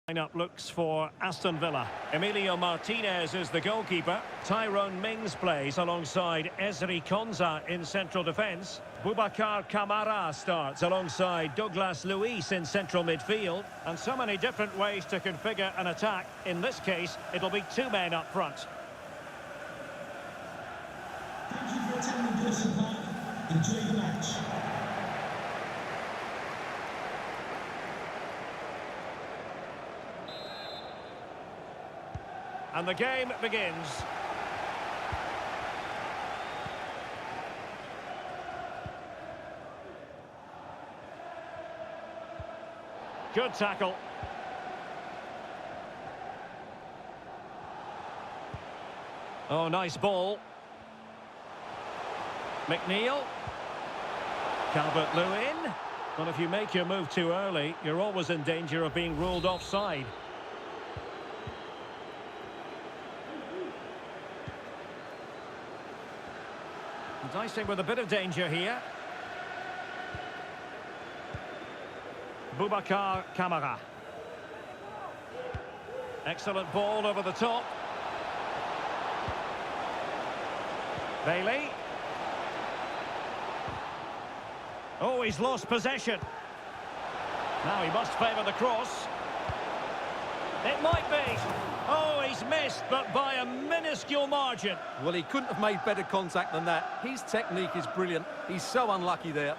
Lineup looks for Aston Villa. Emilio Martinez is the goalkeeper. Tyrone Mings plays alongside Ezri Konsa in central defence. Boubacar Kamara starts alongside Douglas Luiz in central midfield. And so many different ways to configure an attack. In this case, it'll be two men up front. Thank you for attending Goodison Park. Enjoy the match. And the game begins. Good tackle. Oh, nice ball. McNeil. Calvert-Lewin. Well, if you make your move too early, you're always in danger of being ruled offside. Dicing with a bit of danger here. Boubacar Kamara. Excellent ball over the top. Bailey. Oh, he's lost possession. Now he must favour the cross. It might be. Oh, he's missed, but by a minuscule margin. Well, he couldn't have made better contact than that. His technique is brilliant. He's so unlucky there.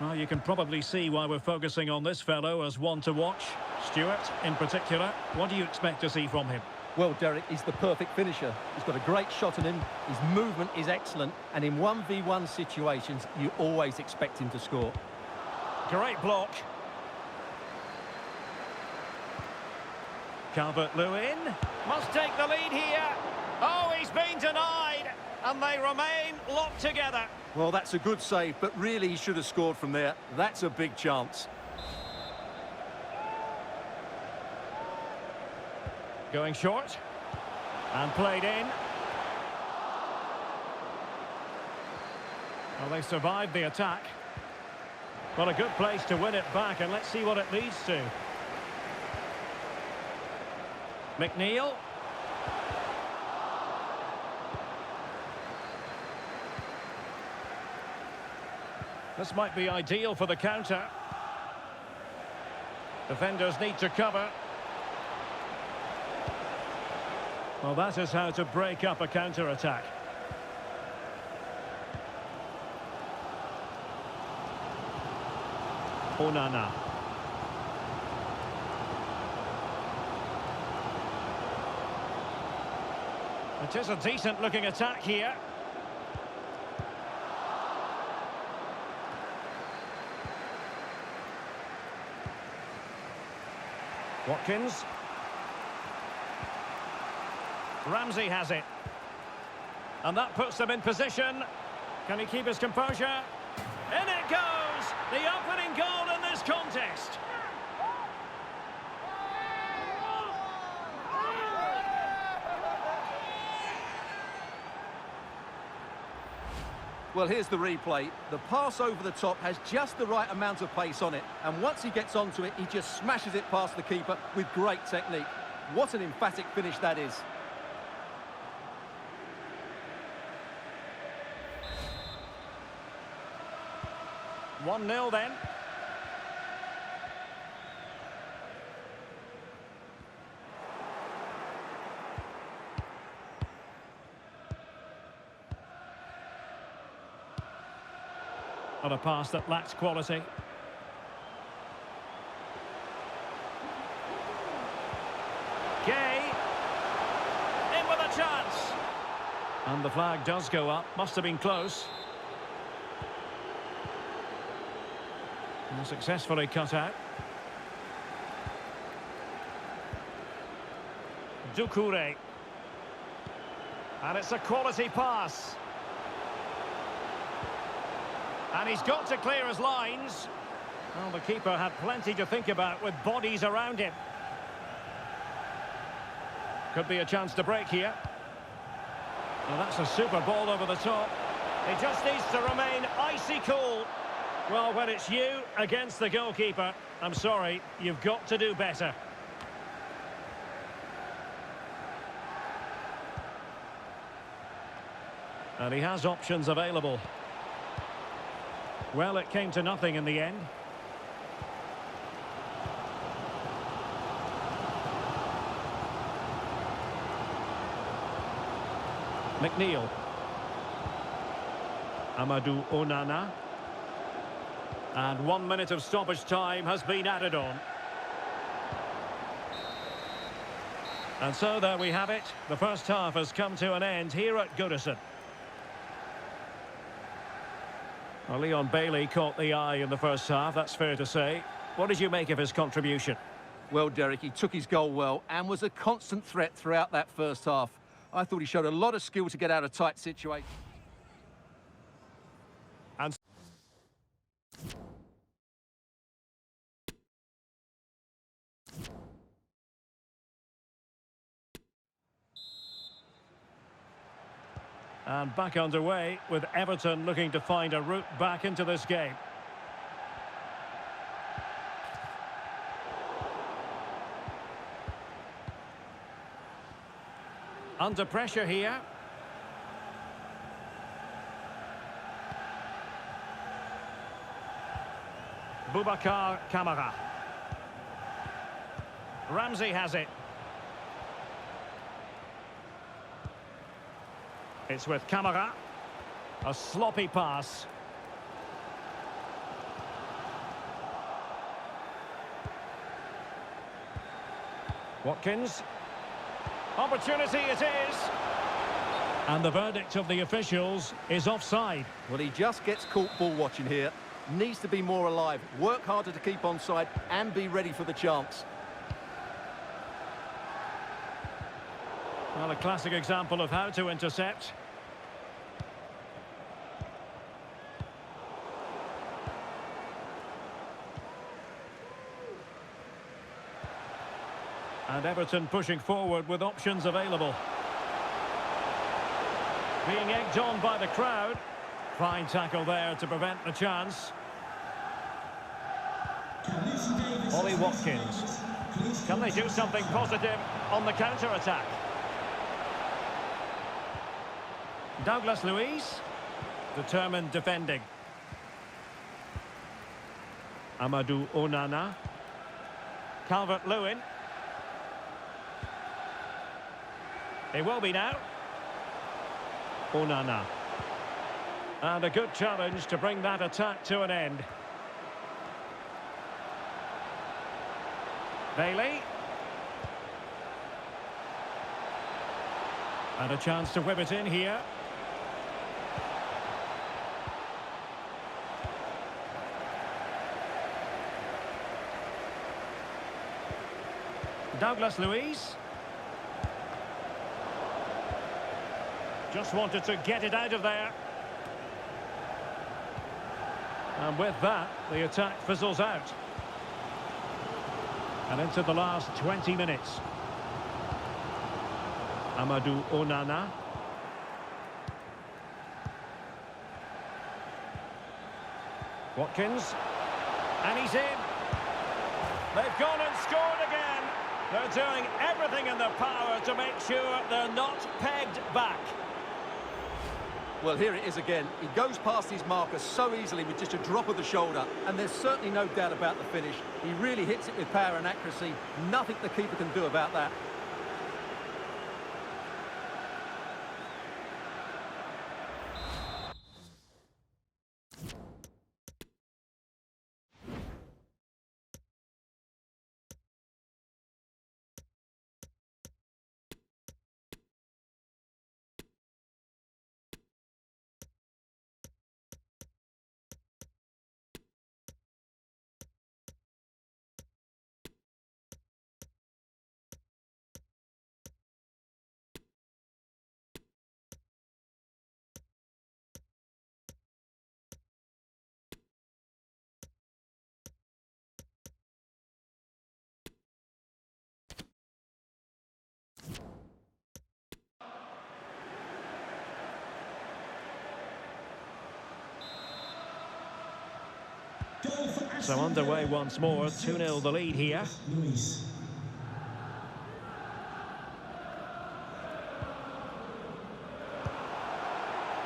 Well, you can probably see why we're focusing on this fellow as one to watch. Stuart, in particular, what do you expect to see from him? Well, Derek, he's the perfect finisher. He's got a great shot on him. His movement is excellent. And in 1v1 situations, you always expect him to score. Great block. Calvert-Lewin must take the lead here. Oh, he's been denied, and they remain locked together. Well, that's a good save, but really he should have scored from there. That's a big chance. Going short. And played in. Well, they survived the attack. Well, a good place to win it back, and let's see what it leads to. McNeil. This might be ideal for the counter. Defenders need to cover. Well, that is how to break up a counter-attack. Onana. It is a decent-looking attack here. Watkins. Ramsey has it. And that puts them in position. Can he keep his composure? In it goes! The opening goal in this contest. Well, here's the replay. The pass over the top has just the right amount of pace on it. And once he gets onto it, he just smashes it past the keeper with great technique. What an emphatic finish that is. One 0 then. On a pass that lacks quality. Gay. In with a chance. And the flag does go up. Must have been close. And successfully cut out. Doucouré. And it's a quality pass. And he's got to clear his lines. Well, the keeper had plenty to think about with bodies around him. Could be a chance to break here. Well, that's a super ball over the top. He just needs to remain icy cool. Well, when it's you against the goalkeeper, I'm sorry, you've got to do better. And he has options available. Well, it came to nothing in the end. McNeil. Amadou Onana. And 1 minute of stoppage time has been added on. And so there we have it. The first half has come to an end here at Goodison. Well, Leon Bailey caught the eye in the first half, that's fair to say. What did you make of his contribution? Well, Derek, he took his goal well and was a constant threat throughout that first half. I thought he showed a lot of skill to get out of tight situations. And back underway with Everton looking to find a route back into this game. Under pressure here. Boubacar Kamara. Ramsey has it. It's with Kamara. A sloppy pass. Watkins. Opportunity it is. And the verdict of the officials is offside. Well, he just gets caught ball watching here. Needs to be more alive, work harder to keep onside and be ready for the chance. Well, a classic example of how to intercept. And Everton pushing forward with options available. Being egged on by the crowd. Fine tackle there to prevent the chance. Ollie Watkins. Can they do something positive on the counter-attack? Douglas Luiz, determined defending. Amadou Onana. Calvert-Lewin. He will be now. Onana. And a good challenge to bring that attack to an end. Bailey. And a chance to whip it in here. Douglas Luiz. Just wanted to get it out of there. And with that, the attack fizzles out. And into the last 20 minutes. Amadou Onana. Watkins. And he's in. They've gone and scored again. They're doing everything in their power to make sure they're not pegged back. Well, here it is again. He goes past his marker so easily with just a drop of the shoulder, and there's certainly no doubt about the finish. He really hits it with power and accuracy. Nothing the keeper can do about that. So underway once more, 2-0 the lead here. Luis.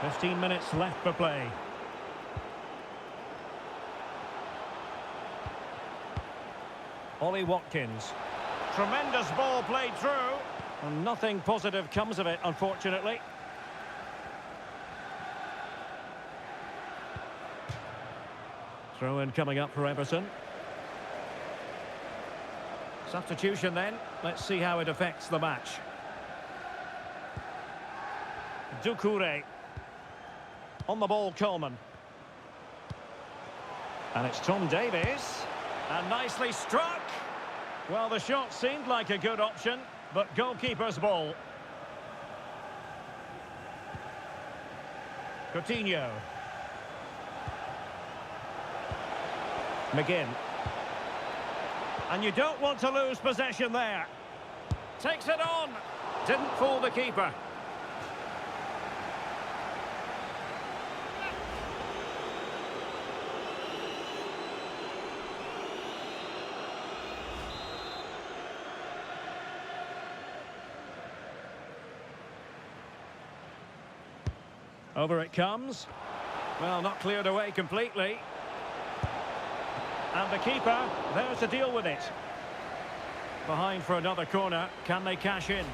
Fifteen minutes left for play. Ollie Watkins. Tremendous ball played through. And nothing positive comes of it, unfortunately. Throw-in coming up for Everton. Substitution then. Let's see how it affects the match. Doucouré. On the ball, Coleman. And it's Tom Davies. And nicely struck. Well, the shot seemed like a good option, but goalkeeper's ball. Coutinho. McGinn. And you don't want to lose possession there. Takes it on. Didn't fool the keeper. Over it comes. Well, not cleared away completely. And the keeper there to deal with it. Behind for another corner. Can they cash in?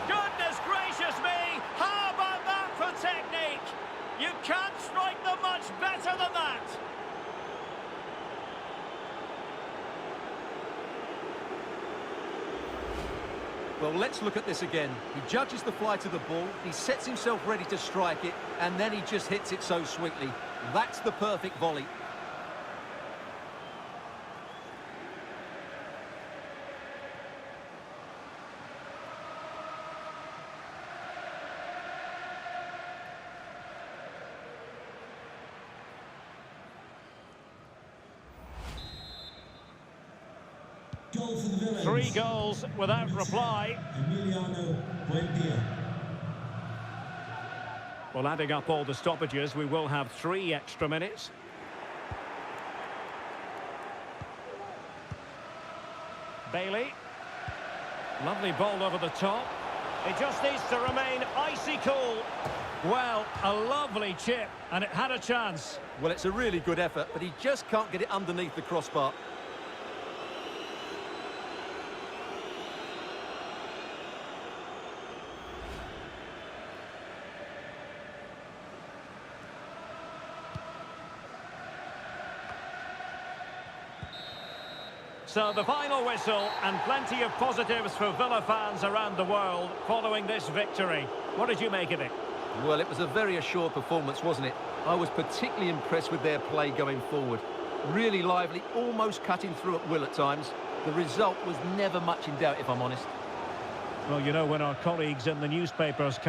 Goodness gracious me! How about that for technique? You can't strike them much better than that. Well, let's look at this again. He judges the flight of the ball, he sets himself ready to strike it, and then he just hits it so sweetly. That's the perfect volley. Goal for the Villains. 3 goals without reply. Buendia. Well, adding up all the stoppages, we will have 3 extra minutes. Bailey. Lovely ball over the top. It just needs to remain icy cool. Well, a lovely chip, and it had a chance. Well, it's a really good effort, but he just can't get it underneath the crossbar. So the final whistle, and plenty of positives for Villa fans around the world following this victory. What did you make of it? Well, it was a very assured performance, wasn't it? I was particularly impressed with their play going forward. Really lively, almost cutting through at will at times. The result was never much in doubt, if I'm honest. Well, you know, when our colleagues in the newspapers